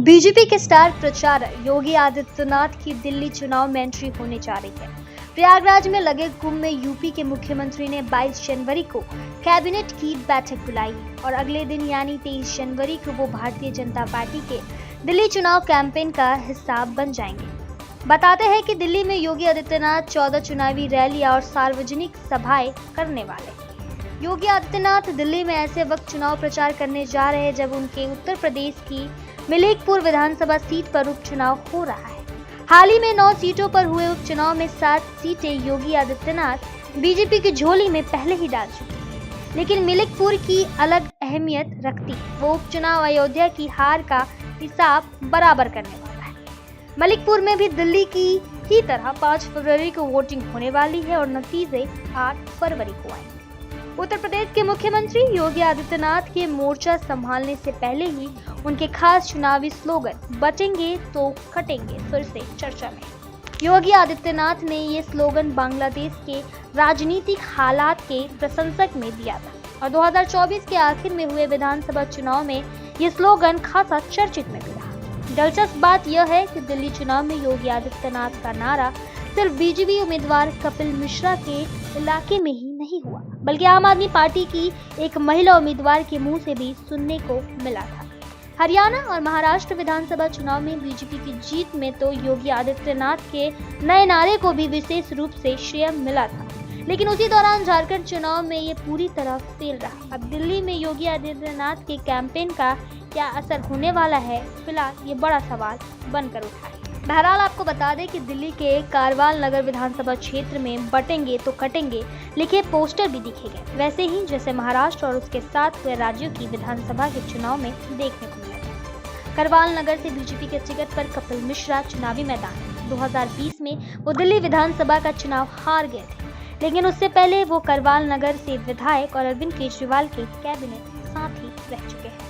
BJP के star प्रचारक योगी आदित्यनाथ की दिल्ली चुनाव में एंट्री होने जा रही है। प्रयागराज में लगे कुंभ में यूपी के मुख्यमंत्री ने 22 जनवरी को कैबिनेट की बैठक बुलाई और अगले दिन यानी 23 जनवरी को वो भारतीय जनता पार्टी के दिल्ली चुनाव कैंपेन का हिस्सा बन जाएंगे। बताते हैं कि दिल्ली में योगी आदित्यनाथ 14 चुनावी रैलियां और सार्वजनिक सभाएं करने वाले। योगी आदित्यनाथ दिल्ली में ऐसे वक्त चुनाव प्रचार करने जा रहे हैं जब उनके उत्तर प्रदेश की मलिकपुर विधानसभा सीट पर उपचुनाव हो रहा है। हाल ही में 9 सीटों पर हुए उपचुनाव में 7 सीटें योगी आदित्यनाथ बीजेपी की झोली में पहले ही डाल चुके हैं, लेकिन मलिकपुर की अलग अहमियत रखती है। वो उपचुनाव अयोध्या की हार का हिसाब बराबर करने वाला है। मलिकपुर में भी दिल्ली की ही तरह 5 फरवरी को वोटिंग होने वाली है और नतीजे 8 फरवरी को आएंगे। उत्तर प्रदेश के मुख्यमंत्री योगी आदित्यनाथ के मोर्चा संभालने से पहले ही उनके खास चुनावी स्लोगन बटेंगे तो कटेंगे फिर से चर्चा में। योगी आदित्यनाथ ने ये स्लोगन बांग्लादेश के राजनीतिक हालात के प्रशंसक में दिया था और 2024 के आखिर में हुए विधानसभा चुनाव में ये स्लोगन खासा चर्चित में भी रहा। दिलचस्प बात यह है कि दिल्ली चुनाव में योगी आदित्यनाथ का नारा सिर्फ बीजेपी उम्मीदवार कपिल मिश्रा के इलाके में ही नहीं हुआ, बल्कि आम आदमी पार्टी की एक महिला उम्मीदवार के मुंह से भी सुनने को मिला था। हरियाणा और महाराष्ट्र विधानसभा चुनाव में बीजेपी की जीत में तो योगी आदित्यनाथ के नए नारे को भी विशेष रूप से श्रेय मिला था, लेकिन उसी दौरान झारखंड चुनाव में ये पूरी तरह फेल रहा। अब दिल्ली में योगी आदित्यनाथ के कैंपेन का क्या असर होने वाला है, फिलहाल ये बड़ा सवाल बनकर उठा है। बहरहाल आपको बता दें कि दिल्ली के कारवाल नगर विधानसभा क्षेत्र में बटेंगे तो कटेंगे लिखे पोस्टर भी दिखे गए, वैसे ही जैसे महाराष्ट्र और उसके साथ हुए राज्यों की विधानसभा के चुनाव में देखने को मिला। करवाल नगर से बीजेपी के टिकट पर कपिल मिश्रा चुनावी मैदान 2020 में वो दिल्ली विधानसभा का चुनाव हार गए थे, लेकिन उससे पहले वो करवाल नगर से विधायक और अरविंद केजरीवाल के कैबिनेट साथ ही रह चुके हैं।